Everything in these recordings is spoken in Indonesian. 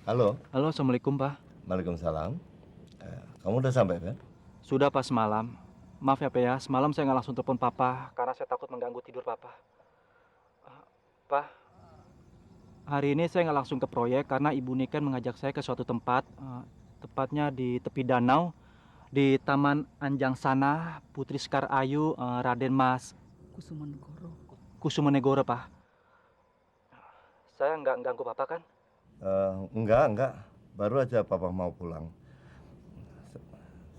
Halo, Halo, Assalamualaikum, Pak. Waalaikumsalam. Kamu udah sampai kan? Sudah, Pak, semalam. Maaf ya, Pak ya. Semalam saya nggak langsung telepon Papa karena saya takut mengganggu tidur Papa. Pak, hari ini saya nggak langsung ke proyek karena Ibu Niken mengajak saya ke suatu tempat. Tepatnya di tepi danau, di Taman Anjang Sana, Putri Sekar Ayu, Raden Mas Kusumanegoro. Kusumanegoro, Pak. Saya nggak ganggu Papa kan? Enggak. Baru aja papa mau pulang.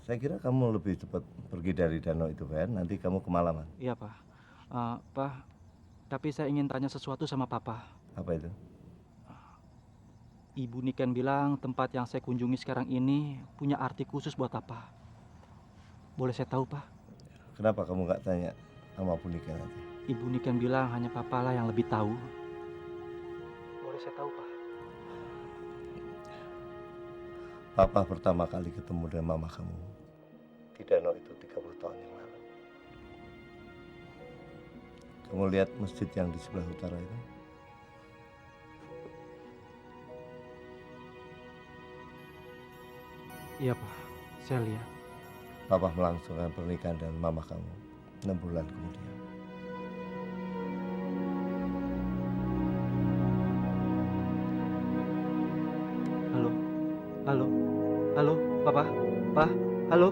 Saya kira kamu lebih cepat pergi dari danau itu kan, nanti kamu kemalaman. Iya, Pak. Pak, tapi saya ingin tanya sesuatu sama Papa. Apa itu? Ibu Niken bilang tempat yang saya kunjungi sekarang ini punya arti khusus buat apa? Boleh saya tahu, Pak? Kenapa kamu nggak tanya sama Bu Niken aja? Ibu Niken bilang hanya Papa lah yang lebih tahu. Boleh saya tahu, Pak? Papa pertama kali ketemu dengan mama kamu di danau itu 30 tahun yang lalu. Kamu lihat masjid yang di sebelah utara itu? Iya, Pak. Saya lihat. Papa melangsungkan pernikahan dengan mama kamu 6 bulan kemudian. Halo. Halo. Halo, Papa. Pak. Halo.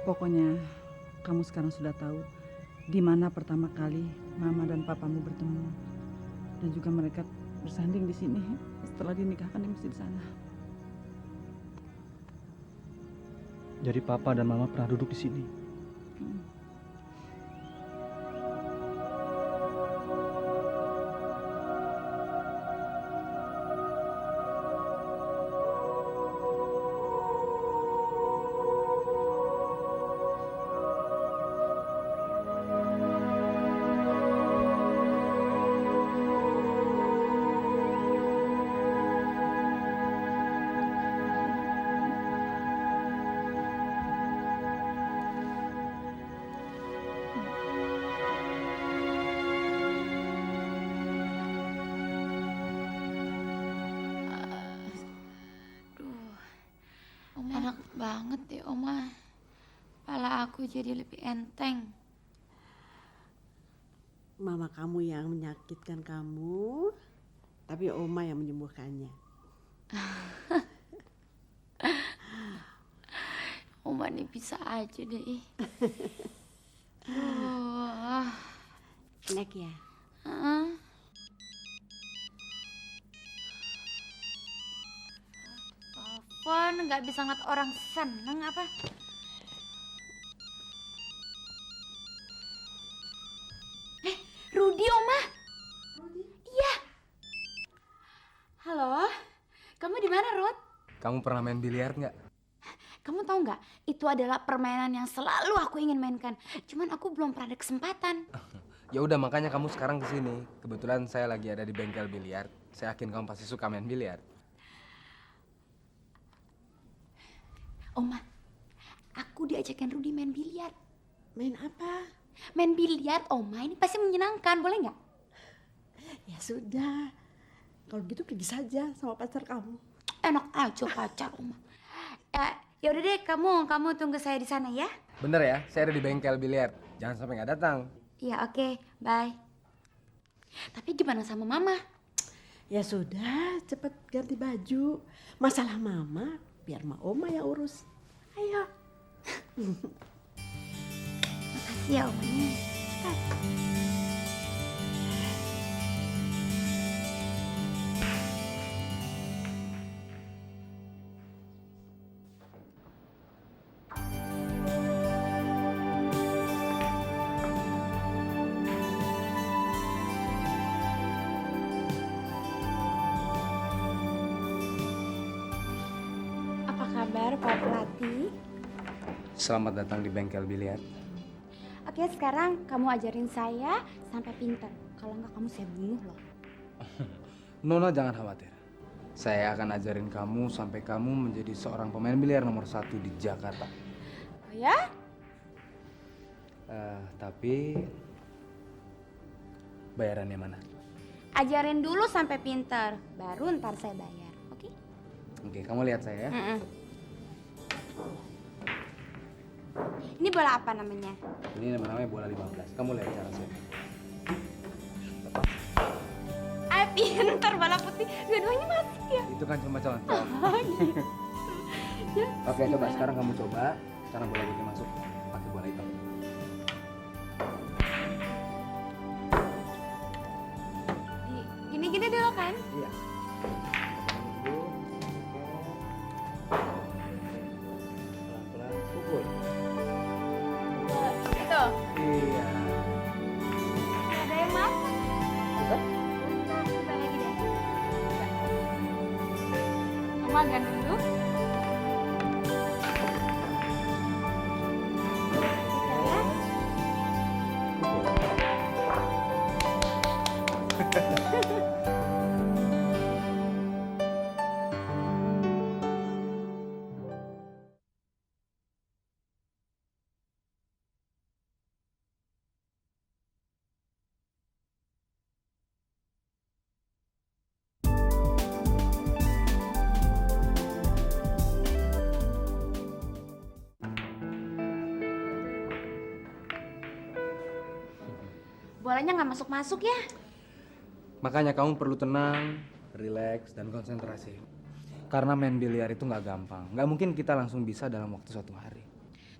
Pokoknya kamu sekarang sudah tahu di mana pertama kali mama dan papamu bertemu, dan juga mereka bersanding di sini setelah dinikahkan di masjid sana. Jadi Papa dan Mama pernah duduk di sini. Hmm. Enak banget deh, Oma. Kepala aku jadi lebih enteng. Mama kamu yang menyakitkan kamu, tapi Oma yang menyembuhkannya. Oma nih bisa aja deh. Enak ya? Heeh. Telepon nggak bisa ngat orang seneng apa? Rudi, Oma. Iya. Halo, kamu di mana, Rud? Kamu pernah main biliar nggak? Kamu tahu nggak? Itu adalah permainan yang selalu aku ingin mainkan. Cuman aku belum pernah ada kesempatan. Ya udah makanya kamu sekarang kesini. Kebetulan saya lagi ada di bengkel biliar. Saya yakin kamu pasti suka main biliar. Oma, aku diajakin Rudi main biliar. Main apa? Main biliar, Oma. Ini pasti menyenangkan, boleh nggak? Ya sudah, kalau gitu pergi saja sama pacar kamu. Enak aja pacar, Oma. Ya udah deh, kamu tunggu saya di sana ya. Bener ya, saya ada di bengkel biliar. Jangan sampai nggak datang. Iya, oke, bye. Tapi gimana sama Mama? Ya sudah, cepat ganti baju. Masalah mama, biar Oma yang urus. Ayo. Makasih ya, Oma. Cepat. Apa kabar, Pak Pelatih? Selamat datang di bengkel biliar. Oke, sekarang kamu ajarin saya sampai pintar. Kalau nggak kamu saya bunuh loh. Nona jangan khawatir. Saya akan ajarin kamu sampai kamu menjadi seorang pemain biliar nomor 1 di Jakarta. Oh ya? Tapi bayarannya mana? Ajarin dulu sampai pinter, baru ntar saya bayar, oke? Oke, kamu lihat saya ya. Mm-mm. Ini bola apa namanya? Ini namanya bola 15. Kamu lihat cara saya. Pinter, bola putih. Dua-duanya masuk ya? Itu kan cuma contoh. Ya, Oke, coba sekarang kamu coba cara bola putih masuk pakai bola hitam. Gini-gini dulu kan? Iya. Pelan-pelan pukul. Itu. Iya. Ada yang masuk. Bisa? Coba lagi deh. Mama ganti dulu. Bolanya nggak masuk-masuk ya? Makanya kamu perlu tenang, rileks, dan konsentrasi. Karena main biliar itu nggak gampang. Nggak mungkin kita langsung bisa dalam waktu 1 hari.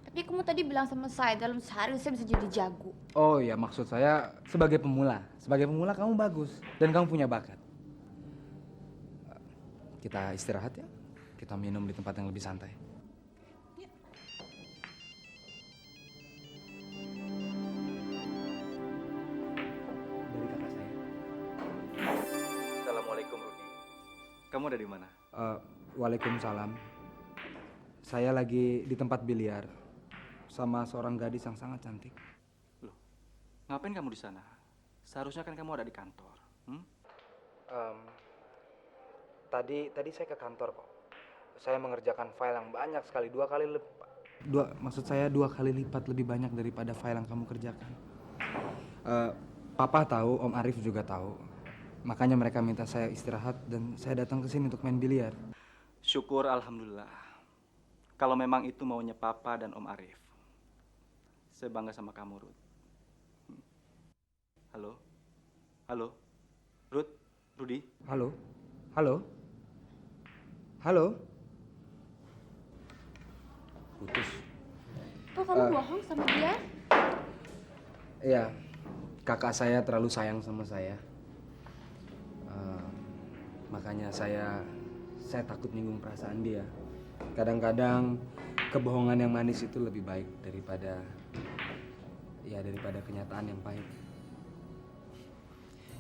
Tapi kamu tadi bilang sama saya dalam sehari saya bisa jadi jago. Oh ya, maksud saya sebagai pemula. Sebagai pemula kamu bagus dan kamu punya bakat. Kita istirahat ya. Kita minum di tempat yang lebih santai. Dari kakak saya. Assalamualaikum Rudi. Kamu ada di mana? Waalaikumsalam. Saya lagi di tempat biliar sama seorang gadis yang sangat cantik. Loh, ngapain kamu di sana? Seharusnya kan kamu ada di kantor. Tadi saya ke kantor kok. Saya mengerjakan file yang banyak sekali, 2 kali lipat. Maksud saya 2 kali lipat lebih banyak daripada file yang kamu kerjakan. Papa tahu, Om Arif juga tahu. Makanya mereka minta saya istirahat dan saya datang ke sini untuk main biliar. Syukur alhamdulillah. Kalau memang itu maunya Papa dan Om Arif. Saya bangga sama kamu, Ruth. Halo? Halo? Ruth? Rudy? Halo? Halo? Halo? Putus. Oh, kamu bohong sama dia? Iya, kakak saya terlalu sayang sama saya. Makanya saya takut nyinggung perasaan dia. Kadang-kadang kebohongan yang manis itu lebih baik daripada kenyataan yang pahit.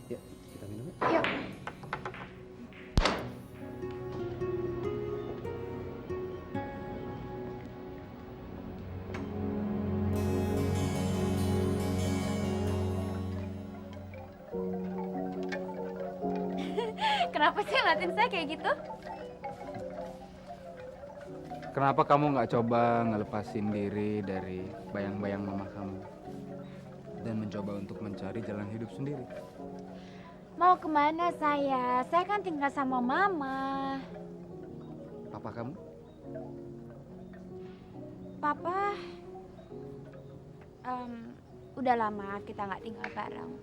Ya, kita minum ya. Yuk. Kenapa sih ngeliatin saya kayak gitu? Kenapa kamu nggak coba ngelepasin diri dari bayang-bayang mama kamu dan mencoba untuk mencari jalan hidup sendiri? Mau kemana saya? Saya kan tinggal sama mama. Papa kamu? Papa, udah lama kita nggak tinggal bareng.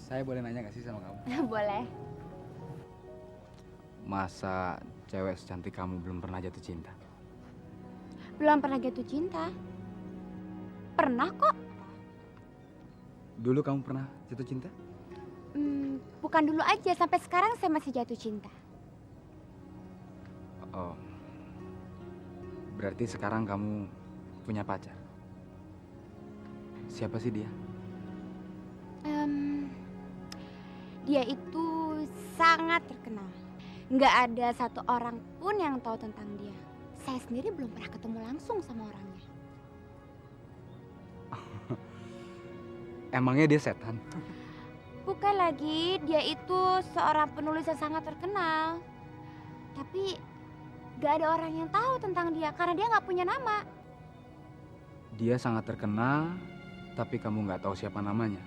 Saya boleh nanya nggak sih sama kamu? Boleh. Masa cewek secantik kamu belum pernah jatuh cinta? Belum pernah jatuh cinta? Pernah kok. Dulu kamu pernah jatuh cinta? Bukan dulu aja, sampai sekarang saya masih jatuh cinta. Oh, berarti sekarang kamu punya pacar? Siapa sih dia? Dia itu sangat terkenal. Nggak ada satu orang pun yang tahu tentang dia. Saya sendiri belum pernah ketemu langsung sama orangnya. Emangnya dia setan? Bukan lagi, dia itu seorang penulis yang sangat terkenal. Tapi gak ada orang yang tahu tentang dia karena dia gak punya nama. Dia sangat terkenal, tapi kamu nggak tahu siapa namanya.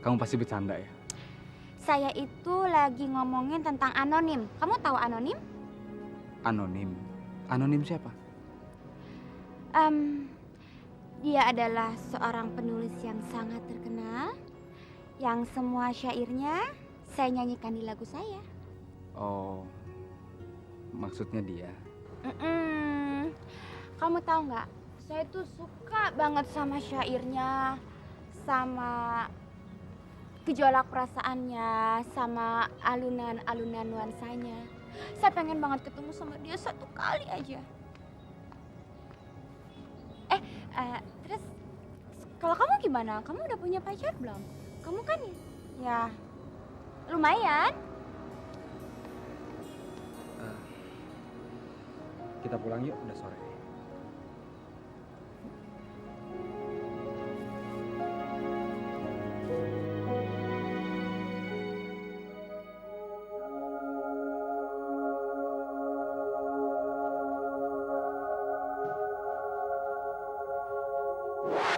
Kamu pasti bercanda ya? Saya itu lagi ngomongin tentang anonim. Kamu tahu anonim? Anonim? Anonim siapa? Dia adalah seorang penulis yang sangat terkenal, yang semua syairnya saya nyanyikan di lagu saya. Oh, maksudnya dia. Kamu tahu nggak? Saya tuh suka banget sama syairnya, sama gejolak perasaannya, sama alunan-alunan nuansanya. Saya pengen banget ketemu sama dia satu kali aja. Terus kalau kamu gimana? Kamu udah punya pacar belum? Kamu kan ya lumayan. Kita pulang yuk, udah sore.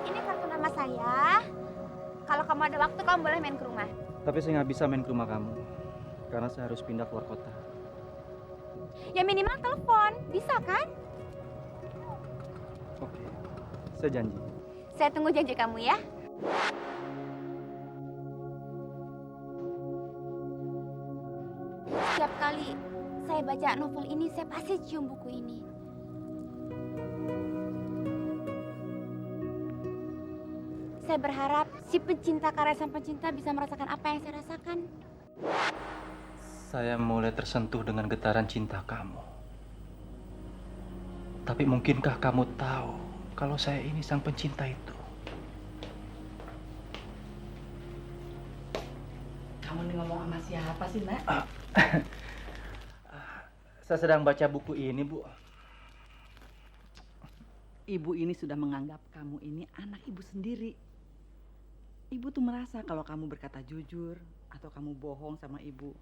Ini kartu nama saya. Kalau kamu ada waktu, kamu boleh main ke rumah. Tapi saya nggak bisa main ke rumah kamu. Karena saya harus pindah keluar kota. Ya minimal telepon, bisa kan? Oke, saya janji. Saya tunggu janji kamu ya. Setiap kali saya baca novel ini, saya pasti cium buku ini. Saya berharap si pencinta karya sang pencinta bisa merasakan apa yang saya rasakan. Saya mulai tersentuh dengan getaran cinta kamu. Tapi mungkinkah kamu tahu kalau saya ini sang pencinta itu? Kamu nih ngomong sama siapa sih, Nak? Saya sedang baca buku ini, Bu. Ibu ini sudah menganggap kamu ini anak ibu sendiri. Ibu tuh merasa kalau kamu berkata jujur atau kamu bohong sama ibu.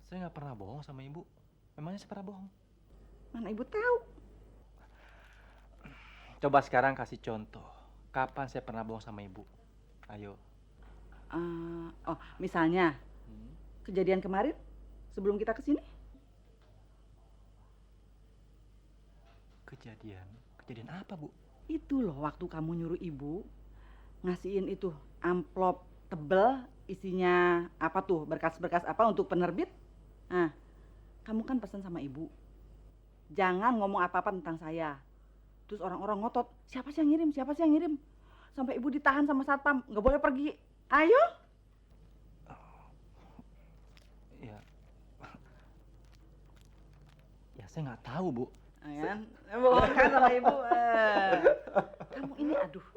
Saya nggak pernah bohong sama Ibu. Memangnya saya pernah bohong? Mana ibu tahu? Coba sekarang kasih contoh. Kapan saya pernah bohong sama Ibu? Ayo. Misalnya kejadian kemarin sebelum kita kesini. Kejadian apa, Bu? Itu loh waktu kamu nyuruh ibu ngasihin itu amplop tebel isinya apa tuh berkas-berkas apa untuk penerbit. Nah, kamu kan pesan sama ibu, jangan ngomong apa-apa tentang saya. Terus orang-orang ngotot, siapa sih yang ngirim, siapa sih yang ngirim. Sampai ibu ditahan sama satpam, nggak boleh pergi. Ayo. Ya saya nggak tahu, Bu. Ayan, bohong kan sama ibu. Kamu ini aduh,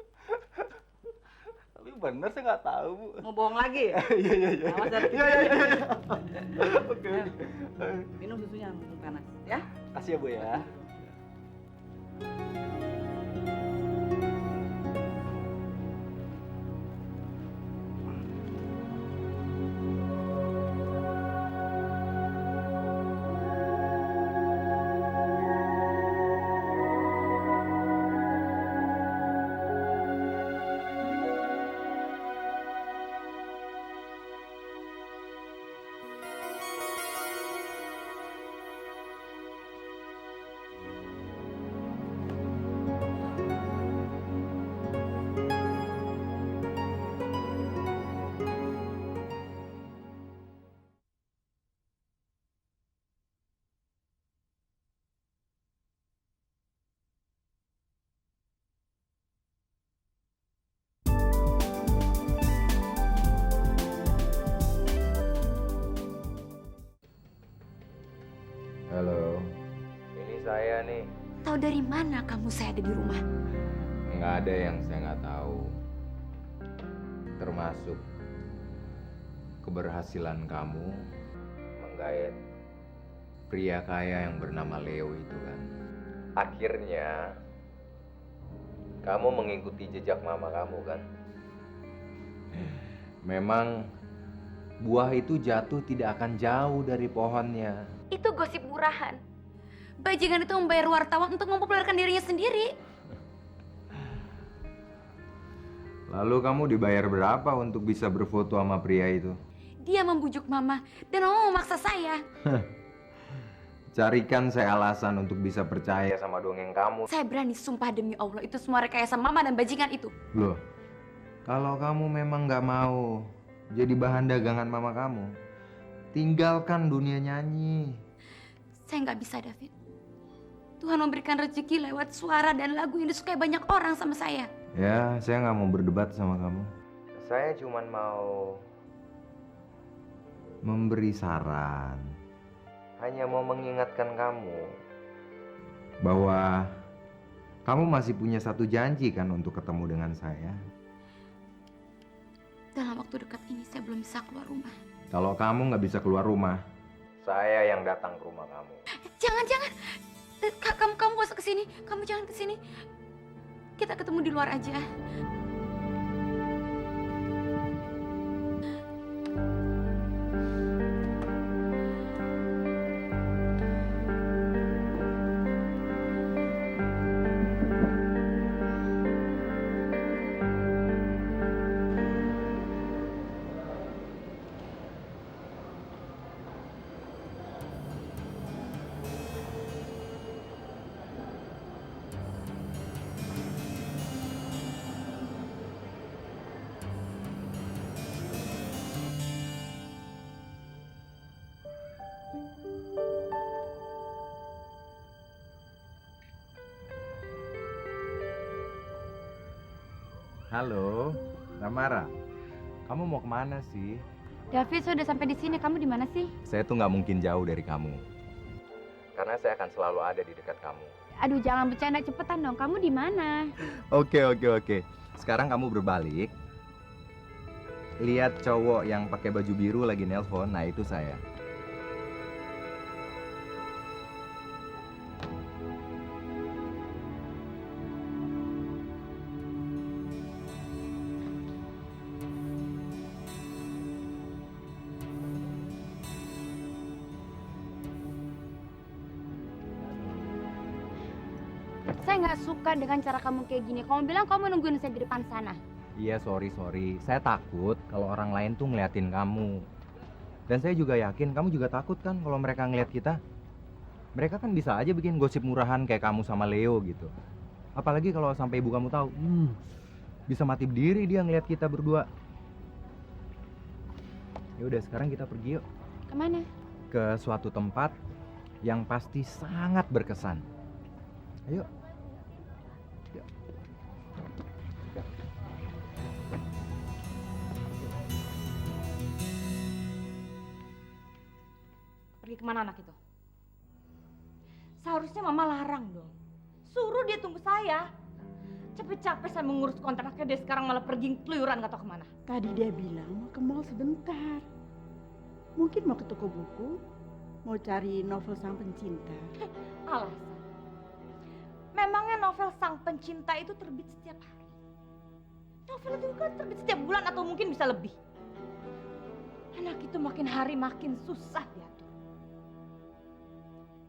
Tapi bener saya nggak tahu, Bu. mau bohong lagi? Iya. Awas dari Iya. Oke. minum susunya mumpung panas, ya. Kasih ya, Bu ya. Halo, ini saya nih. Tahu dari mana kamu saya ada di rumah? Nggak ada yang saya nggak tahu. Termasuk keberhasilan kamu menggait pria kaya yang bernama Leo itu kan. Akhirnya kamu mengikuti jejak mama kamu kan? Memang buah itu jatuh tidak akan jauh dari pohonnya. Itu gosip murahan. Bajingan itu membayar wartawan untuk mempopulerkan dirinya sendiri. Lalu kamu dibayar berapa untuk bisa berfoto sama pria itu? Dia membujuk mama dan mama memaksa saya. Carikan saya alasan untuk bisa percaya sama dongeng kamu. Saya berani sumpah demi Allah itu semua rekayasa mama dan bajingan itu. Loh, kalau kamu memang nggak mau jadi bahan dagangan mama kamu, tinggalkan dunia nyanyi. Saya nggak bisa, David. Tuhan memberikan rezeki lewat suara dan lagu yang disukai banyak orang sama saya. Ya, saya nggak mau berdebat sama kamu. Saya cuma mau memberi saran. Hanya mau mengingatkan kamu bahwa kamu masih punya satu janji kan untuk ketemu dengan saya. Dalam waktu dekat ini saya belum bisa keluar rumah. Kalau kamu nggak bisa keluar rumah, saya yang datang ke rumah kamu. Jangan. Kamu gak usah kesini. Kamu jangan kesini. Kita ketemu di luar aja. Halo, Tamara. Kamu mau kemana sih? David, saya udah sampai di sini. Kamu di mana sih? Saya tuh nggak mungkin jauh dari kamu. Karena saya akan selalu ada di dekat kamu. Aduh, jangan bercanda, cepetan dong. Kamu di mana? Oke. Sekarang kamu berbalik. Lihat cowok yang pakai baju biru lagi nelpon. Nah, itu saya. Saya nggak suka dengan cara kamu kayak gini. Kamu bilang kamu nungguin saya di depan sana. Iya, sorry. Saya takut kalau orang lain tuh ngeliatin kamu. Dan saya juga yakin kamu juga takut kan kalau mereka ngeliat kita. Mereka kan bisa aja bikin gosip murahan kayak kamu sama Leo gitu. Apalagi kalau sampai ibu kamu tahu. Bisa mati berdiri dia ngeliat kita berdua. Ya udah, sekarang kita pergi yuk. Kemana? Ke suatu tempat yang pasti sangat berkesan. Ayo. Pergi kemana anak itu? Seharusnya mama larang dong. Suruh dia tunggu saya. Capek-capek saya mengurus kontraknya, dia sekarang malah pergi keluyuran gak tau kemana. Tadi dia bilang mau ke mall sebentar. Mungkin mau ke toko buku, mau cari novel Sang Pencinta. Alasan. Memangnya novel Sang Pencinta itu terbit setiap hari? Novel itu kan terbit setiap bulan atau mungkin bisa lebih. Anak itu makin hari makin susah diatur.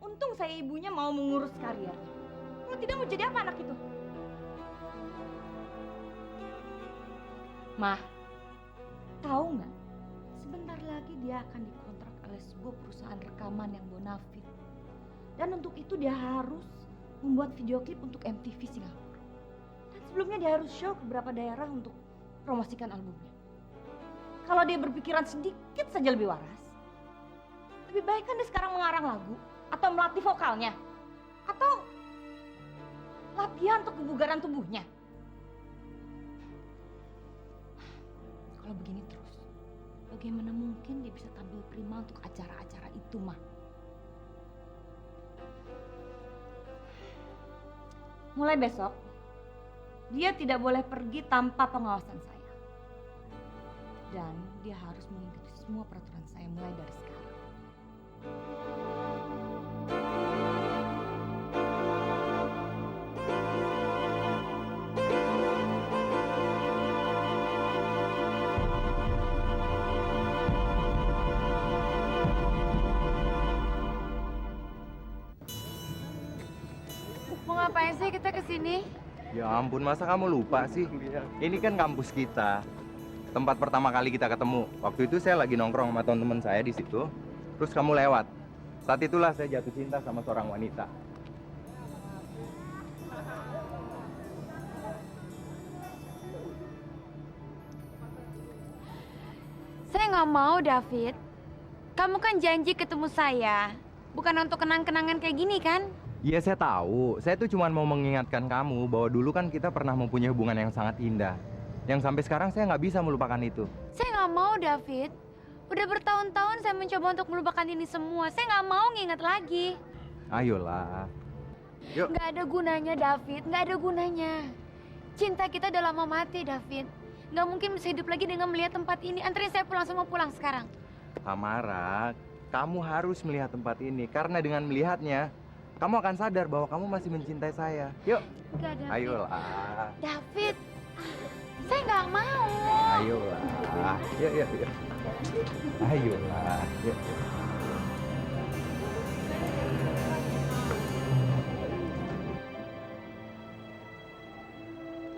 Untung saya ibunya mau mengurus karirnya. Kalau tidak mau jadi apa anak itu? Mah, tahu nggak? Sebentar lagi dia akan dikontrak oleh sebuah perusahaan rekaman yang bonafit. Dan untuk itu dia harus membuat video klip untuk MTV Singapura. Dan sebelumnya dia harus show ke beberapa daerah untuk promosikan albumnya. Kalau dia berpikiran sedikit saja lebih waras, lebih baik kan dia sekarang mengarang lagu atau melatih vokalnya atau latihan untuk kebugaran tubuhnya. Kalau begini terus, bagaimana mungkin dia bisa tampil prima untuk acara-acara itu, Mah? Mulai besok, dia tidak boleh pergi tanpa pengawasan saya. Dan dia harus mengikuti semua peraturan saya mulai dari sekarang. sih kita kesini? Ya ampun, masa kamu lupa sih? Ini kan kampus kita. Tempat pertama kali kita ketemu. Waktu itu saya lagi nongkrong sama teman-teman saya di situ. Terus kamu lewat. Saat itulah saya jatuh cinta sama seorang wanita. Saya nggak mau, David. Kamu kan janji ketemu saya. Bukan untuk kenang-kenangan kayak gini kan? Iya saya tahu. Saya tuh cuma mau mengingatkan kamu bahwa dulu kan kita pernah mempunyai hubungan yang sangat indah. Yang sampai sekarang saya nggak bisa melupakan itu. Saya nggak mau, David. Udah bertahun-tahun saya mencoba untuk melupakan ini semua. Saya nggak mau nginget lagi. Ayolah. Yuk. Nggak ada gunanya, David. Nggak ada gunanya. Cinta kita udah lama mati, David. Nggak mungkin bisa hidup lagi dengan melihat tempat ini. Anterin saya pulang, semua pulang sekarang. Tamara, kamu harus melihat tempat ini. Karena dengan melihatnya, kamu akan sadar bahwa kamu masih mencintai saya. Yuk. Nggak, David. Ayolah. David, saya nggak mau. Ayolah. Yuk, yuk, yuk. Ayolah. Yuk.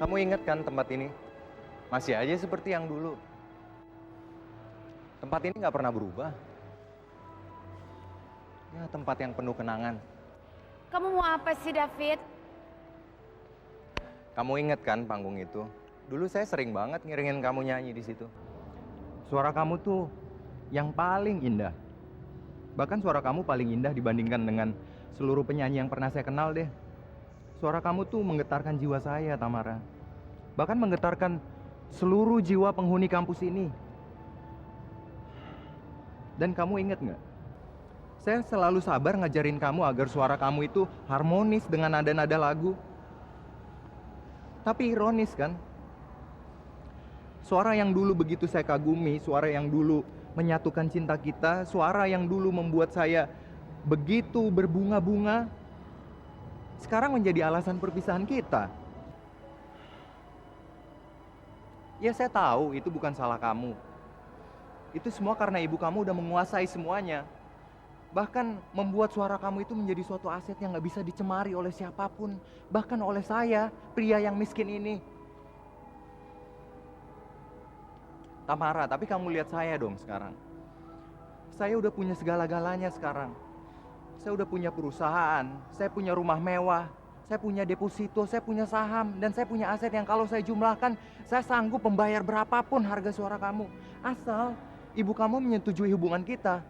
Kamu ingat kan tempat ini? Masih aja seperti yang dulu. Tempat ini nggak pernah berubah. Ya, tempat yang penuh kenangan. Kamu mau apa sih, David? Kamu ingat kan panggung itu? Dulu saya sering banget ngiringin kamu nyanyi di situ. Suara kamu tuh yang paling indah. Bahkan suara kamu paling indah dibandingkan dengan seluruh penyanyi yang pernah saya kenal deh. Suara kamu tuh menggetarkan jiwa saya, Tamara. Bahkan menggetarkan seluruh jiwa penghuni kampus ini. Dan kamu ingat nggak? Saya selalu sabar ngajarin kamu agar suara kamu itu harmonis dengan nada-nada lagu. Tapi ironis kan? Suara yang dulu begitu saya kagumi, suara yang dulu menyatukan cinta kita, suara yang dulu membuat saya begitu berbunga-bunga, sekarang menjadi alasan perpisahan kita. Ya saya tahu itu bukan salah kamu. Itu semua karena ibu kamu udah menguasai semuanya. Bahkan membuat suara kamu itu menjadi suatu aset yang gak bisa dicemari oleh siapapun. Bahkan oleh saya, pria yang miskin ini. Tamara, tapi kamu lihat saya dong sekarang. Saya udah punya segala-galanya sekarang. Saya udah punya perusahaan, saya punya rumah mewah, saya punya deposito, saya punya saham, dan saya punya aset yang kalau saya jumlahkan, saya sanggup membayar berapapun harga suara kamu. Asal ibu kamu menyetujui hubungan kita.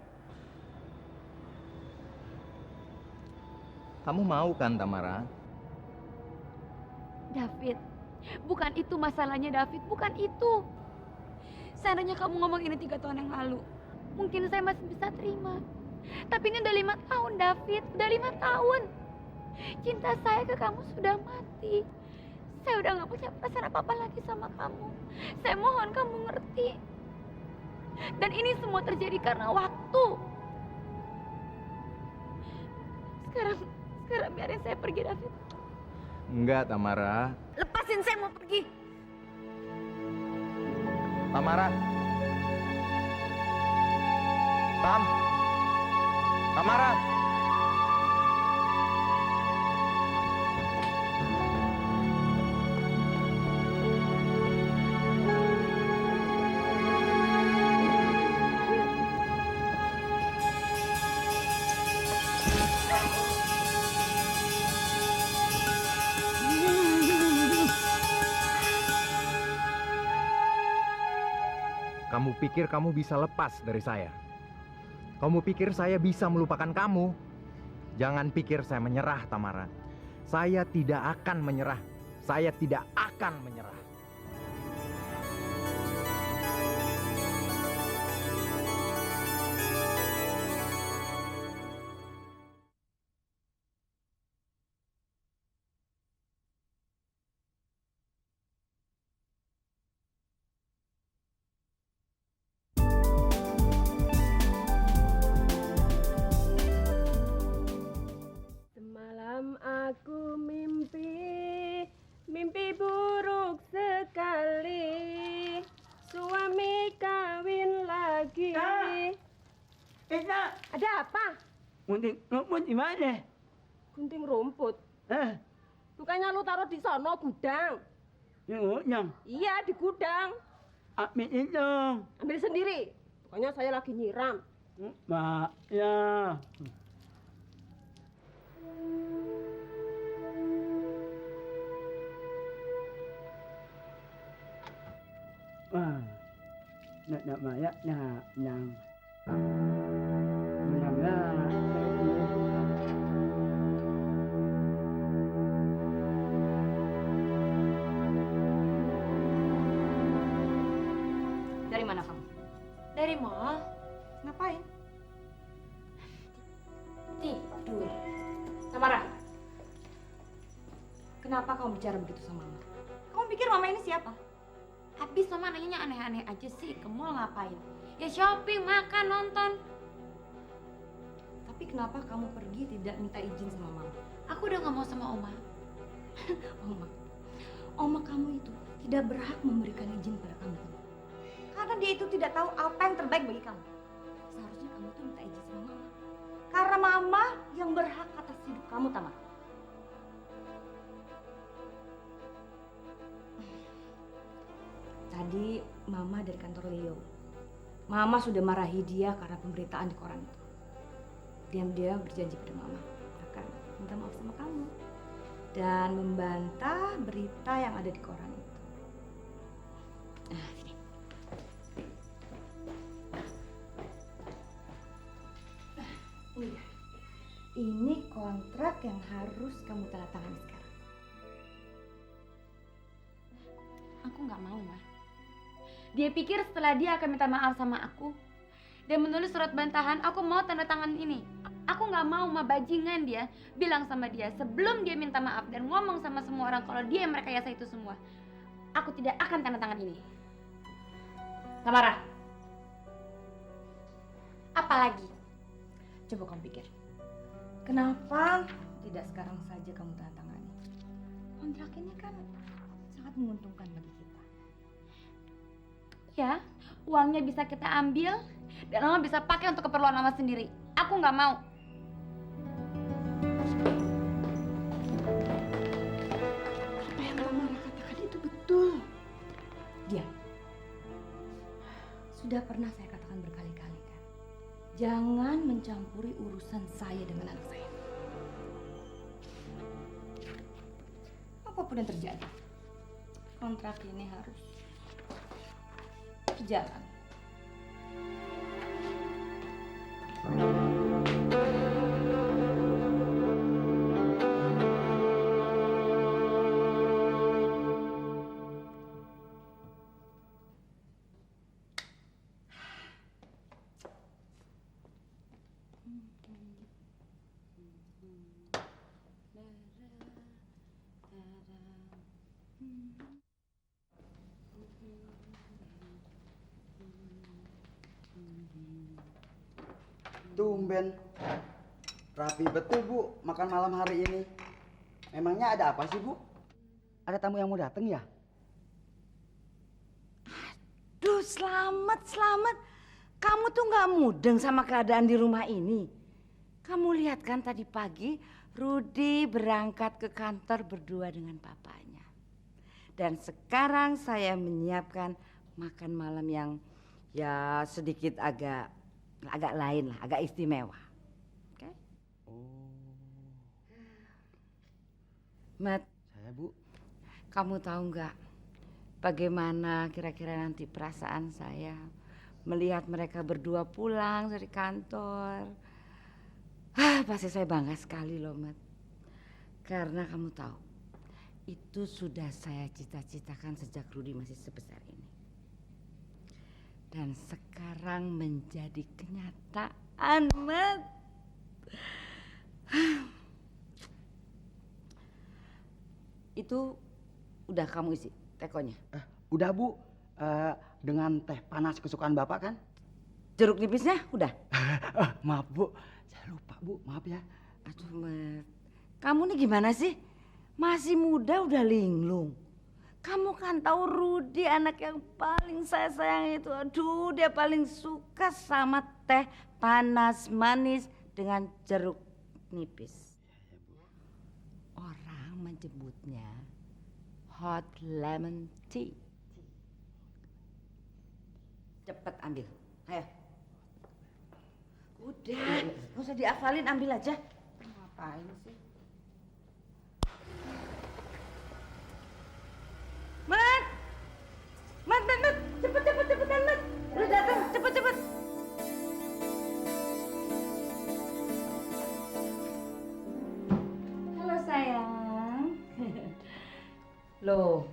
Kamu mau kan, Tamara? David, bukan itu masalahnya, David. Bukan itu. Seandainya kamu ngomong ini 3 tahun yang lalu, mungkin saya masih bisa terima. Tapi ini udah 5 tahun, David. Udah 5 tahun. Cinta saya ke kamu sudah mati. Saya udah gak punya perasaan apa-apa lagi sama kamu. Saya mohon kamu ngerti. Dan ini semua terjadi karena waktu. Sekarang biarin saya pergi, David. Enggak, Tamara. Lepasin, saya mau pergi. Tamara. Tamara. Kamu pikir kamu bisa lepas dari saya? Kamu pikir saya bisa melupakan kamu? Jangan pikir saya menyerah, Tamara. Saya tidak akan menyerah. Saya tidak akan menyerah. Semalam aku mimpi buruk sekali. Suami kawin lagi. Ada apa? Gunting rumput di mana? Gunting rumput. Eh, Bukannya lu taruh di sono gudang? Yuk, Nyong. Iya, di gudang. Ambilin dong. Ambil sendiri. Pokoknya saya lagi nyiram. Mbak, ya. Wah, nak Maya, nak Nyang. Nyang lah. Dari mana kamu? Dari mall? Ngapain? Tidur. Tamara. Kenapa kamu bicara begitu sama Mama? Kamu pikir Mama ini siapa? Habis mama nanyanya aneh-aneh aja sih. Ke mall ngapain? Ya shopping, makan, nonton. Tapi kenapa kamu pergi tidak minta izin sama Mama? Aku udah gak mau sama Oma. Oma kamu itu tidak berhak memberikan izin pada kamu. Karena dia itu tidak tahu apa yang terbaik bagi kamu. Seharusnya kamu tuh minta izin sama Mama. Karena Mama yang berhak atas hidup kamu, Tamara. Tadi Mama dari kantor Leo. Mama sudah marahi dia karena pemberitaan di koran itu. Dan dia berjanji pada Mama akan minta maaf sama kamu dan membantah berita yang ada di koran itu. Nah, sini. Iya. Ini kontrak yang harus kamu tanda tangani sekarang. Aku gak mau, Ma. Dia pikir setelah dia akan minta maaf sama aku dan menulis surat bantahan, aku mau tanda tangan ini. Aku gak mau, Ma, bajingan dia. Bilang sama dia sebelum dia minta maaf dan ngomong sama semua orang kalau dia yang merekayasa itu semua. Aku tidak akan tanda tangan ini. Tamara, Apalagi? coba kamu pikir. Kenapa tidak sekarang saja kamu tanda tangani? Kontrak ini kan sangat menguntungkan bagi kita. Ya, uangnya bisa kita ambil dan Mama bisa pakai untuk keperluan Mama sendiri. Aku nggak mau. Apa yang Tamara katakan itu betul. Diam. Sudah pernah saya katakan berkali-kali kan. Jangan mencampuri urusan saya dengan anak saya. Apapun yang terjadi, kontrak ini harus berjalan. Tumben. Rapi betul, Bu, makan malam hari ini. Memangnya ada apa sih, Bu? Ada tamu yang mau datang ya? Duh, selamat. Kamu tuh nggak mudeng sama keadaan di rumah ini. Kamu lihat kan tadi pagi Rudi berangkat ke kantor berdua dengan papanya. Dan sekarang saya menyiapkan makan malam yang ya sedikit agak lain lah, agak istimewa. Oke? Mat, Saya, Bu. kamu tahu nggak bagaimana kira-kira nanti perasaan saya melihat mereka berdua pulang dari kantor? Pasti saya bangga sekali loh, Mat. Karena kamu tahu, itu sudah saya cita-citakan sejak Rudi masih sebesar ini. Dan sekarang menjadi kenyataan, Mat. Itu udah kamu isi tekonya? Udah, Bu. Dengan teh panas kesukaan Bapak kan? Jeruk nipisnya udah? Maaf, Bu. Saya lupa, Bu. Maaf ya. Aduh, Mat. Kamu nih gimana sih? Masih muda udah linglung. Kamu kan tahu Rudi anak yang paling saya sayang itu. Aduh, dia paling suka sama teh panas manis dengan jeruk nipis. Orang menyebutnya hot lemon tea. Cepet ambil, ayo. Udah, nggak usah dihafalin, ambil aja. Ngapain sih? Mat! Mat, cepetan, Mat. Udah datang, cepet. Halo sayang. Loh,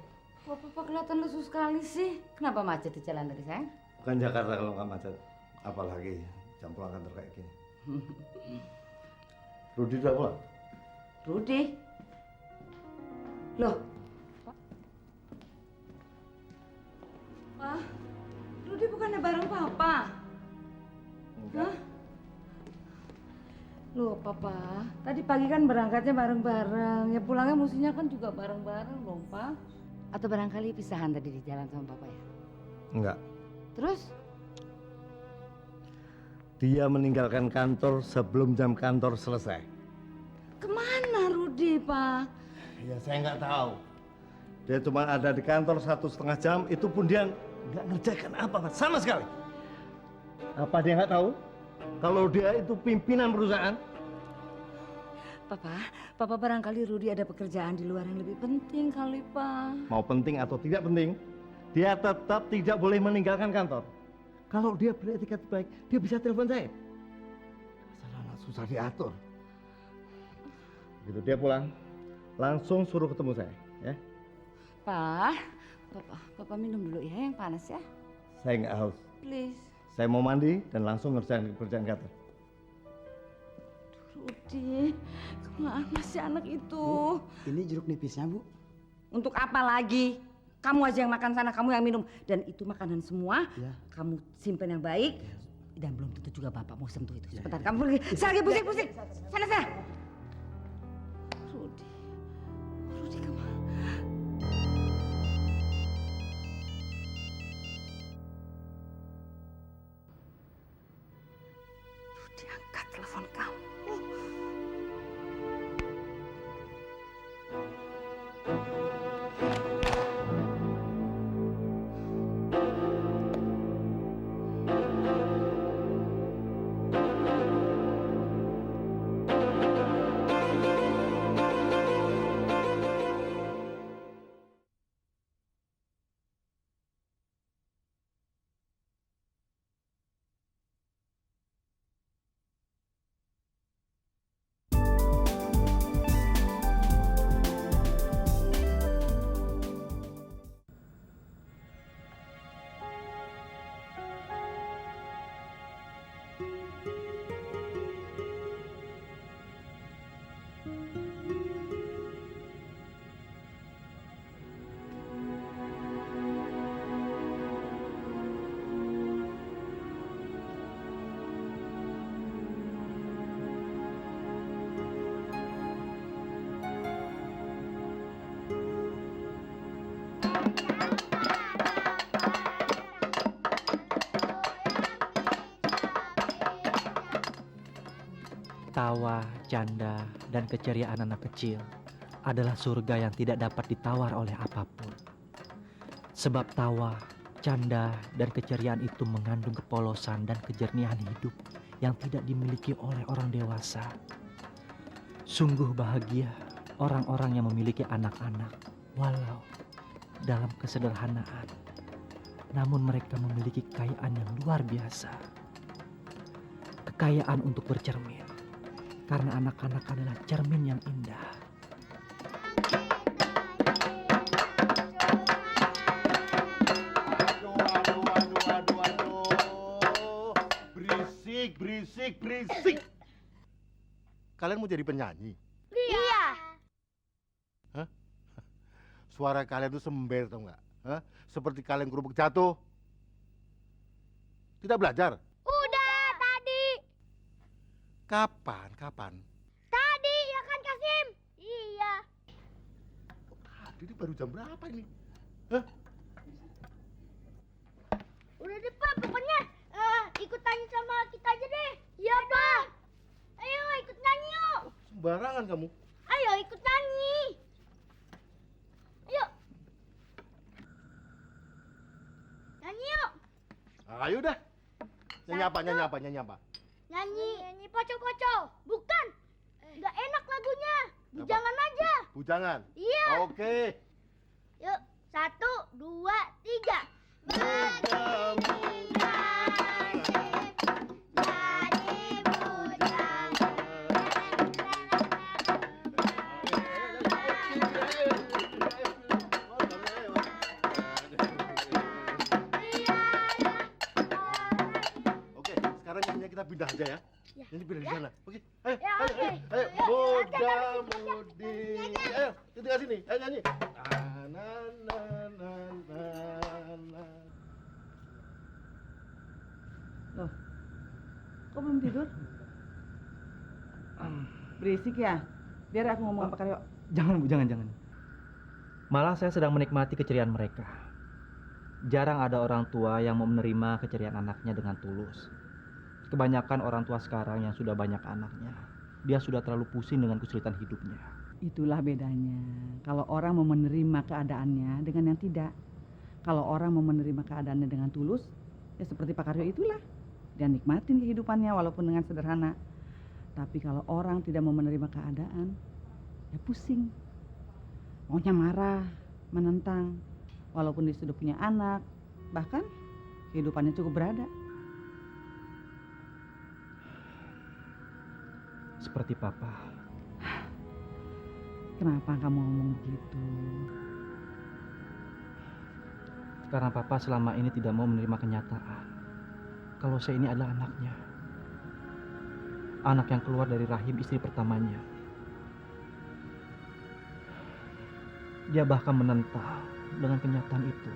kok papa kelihatan lesu sekali sih? Kenapa macet di jalan tadi sayang? Bukan Jakarta kalau nggak macet. Apalagi jam pulang kantor kayak gini. Rudi udah pulang? Rudi? Loh? Pak, Rudi bukannya bareng papa? Enggak. Hah? Loh papa, tadi pagi kan berangkatnya bareng-bareng. Ya pulangnya mestinya kan juga bareng-bareng loh pak. Atau barangkali pisahan tadi di jalan sama papa ya? Enggak. Terus? Dia meninggalkan kantor sebelum jam kantor selesai. Kemana Rudi pak? Ya saya nggak tahu. Dia cuma ada di kantor 1,5 jam, itu pun dia nggak ngerjakan apa sama sekali. Apa dia nggak tahu? Kalau dia itu pimpinan perusahaan? Papa barangkali Rudi ada pekerjaan di luar yang lebih penting kali pak. Mau penting atau tidak penting, dia tetap tidak boleh meninggalkan kantor. Kalau dia beretikat baik, dia bisa telepon saya. Asal anak susah diatur. Begitu dia pulang, langsung suruh ketemu saya, ya. Papa minum dulu ya yang panas ya. Saya nggak haus. Please. Saya mau mandi dan langsung ngerjain pekerjaan kantor. Rudi, kemana sih anak itu? Bu, ini jeruk nipisnya, Bu. Untuk apa lagi? Kamu aja yang makan sana, kamu yang minum. Dan itu makanan semua, Ya. kamu simpen yang baik. Dan belum tentu juga bapak mau sentuh itu. Ya, Sebentar, ya. kamu pergi. Saya lagi pusing-pusing. Sana. Rudi kemana? Rudi, angkat telepon kamu. Tawa, canda, dan keceriaan anak kecil adalah surga yang tidak dapat ditawar oleh apapun. Sebab tawa, canda, dan keceriaan itu mengandung kepolosan dan kejernihan hidup yang tidak dimiliki oleh orang dewasa. Sungguh bahagia orang-orang yang memiliki anak-anak, walau dalam kesederhanaan. Namun mereka memiliki kekayaan yang luar biasa. Kekayaan untuk bercermin. Karena anak-anak adalah cermin yang indah. Aduh. Berisik. Kalian mau jadi penyanyi? Iya. Hah? Suara kalian tuh sember tau nggak? Hah? Seperti kalian kerupuk jatuh. Tidak belajar? Udah tadi. Kapan? Tadi ya kan Kasim? Iya. Tadi ini baru jam berapa ini? Hah? Udah deh Pak, pokoknya ikut nyanyi sama kita aja deh. Iya Pak. Ayo ikut nyanyi yuk. Sembarangan kamu. Ayo ikut nyanyi. Ayo dah. Nyanyi apa, nyanyi apa, nyanyi apa? Nyanyi poco-poco. Bukan. Nggak enak lagunya. Apa? Bujangan aja. Bujangan? Iya. Oke. Yuk, 1, 2, 3. Oke, sekarang nyanyi kita pindah aja ya. Nyanyi pindah di sana. Oke, ayo, Ya, ayo, oke. ayo, muda-mudi. Ayo, kita tinggal sini. Ayo nyanyi. Na, na, na, na, na. Loh, kok belum tidur? Berisik ya? Biar aku ngomong Pak Karyo. Jangan Bu, jangan. Malah saya sedang menikmati keceriaan mereka. Jarang ada orang tua yang mau menerima keceriaan anaknya dengan tulus. Kebanyakan orang tua sekarang yang sudah banyak anaknya, dia sudah terlalu pusing dengan kesulitan hidupnya. Itulah bedanya. Kalau orang mau menerima keadaannya dengan yang tidak. Kalau orang mau menerima keadaannya dengan tulus, ya seperti Pak Karyo itulah. Dia nikmatin kehidupannya walaupun dengan sederhana. Tapi kalau orang tidak mau menerima keadaan, ya pusing. Maunya marah, menentang. Walaupun dia sudah punya anak, bahkan kehidupannya cukup berada. Seperti Papa. Kenapa kamu ngomong begitu? Karena Papa selama ini tidak mau menerima kenyataan kalau saya ini adalah anaknya. Anak yang keluar dari rahim istri pertamanya. Dia bahkan menentang dengan kenyataan itu.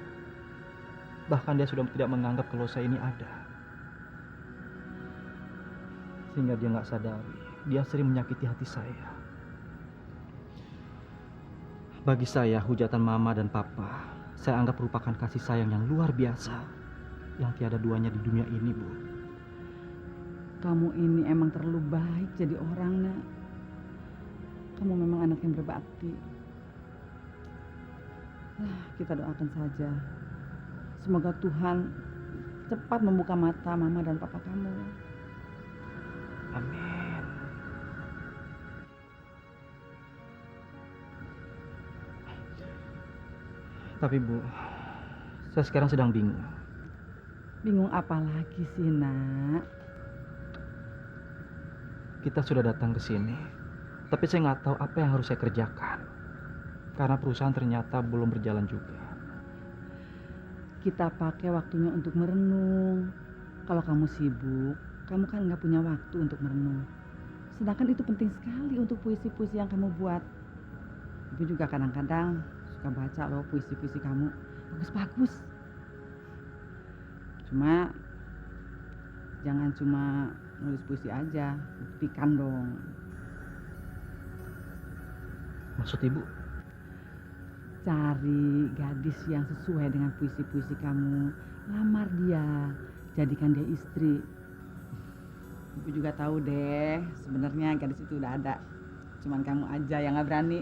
Bahkan dia sudah tidak menganggap kalau saya ini ada. Sehingga dia nggak sadari, dia sering menyakiti hati saya. Bagi saya, hujatan Mama dan Papa, saya anggap merupakan kasih sayang yang luar biasa. Yang tiada duanya di dunia ini, Bu. Kamu ini emang terlalu baik jadi orang, Nak. Kamu memang anak yang berbakti. Nah, kita doakan saja. Semoga Tuhan cepat membuka mata Mama dan Papa kamu. Amin. Tapi Bu, saya sekarang sedang bingung. Bingung apa lagi sih, Nak? Kita sudah datang ke sini, tapi saya nggak tahu apa yang harus saya kerjakan. Karena perusahaan ternyata belum berjalan juga. Kita pakai waktunya untuk merenung. Kalau kamu sibuk, kamu kan nggak punya waktu untuk merenung. Sedangkan itu penting sekali untuk puisi-puisi yang kamu buat. Ibu juga kadang-kadang suka baca loh puisi-puisi kamu. Bagus-bagus. Cuma jangan cuma nulis puisi aja, buktikan dong. Maksud Ibu? Cari gadis yang sesuai dengan puisi-puisi kamu. Lamar dia, jadikan dia istri. Ibu juga tahu deh, sebenarnya gadis itu udah ada. Cuman kamu aja yang nggak berani.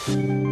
Thank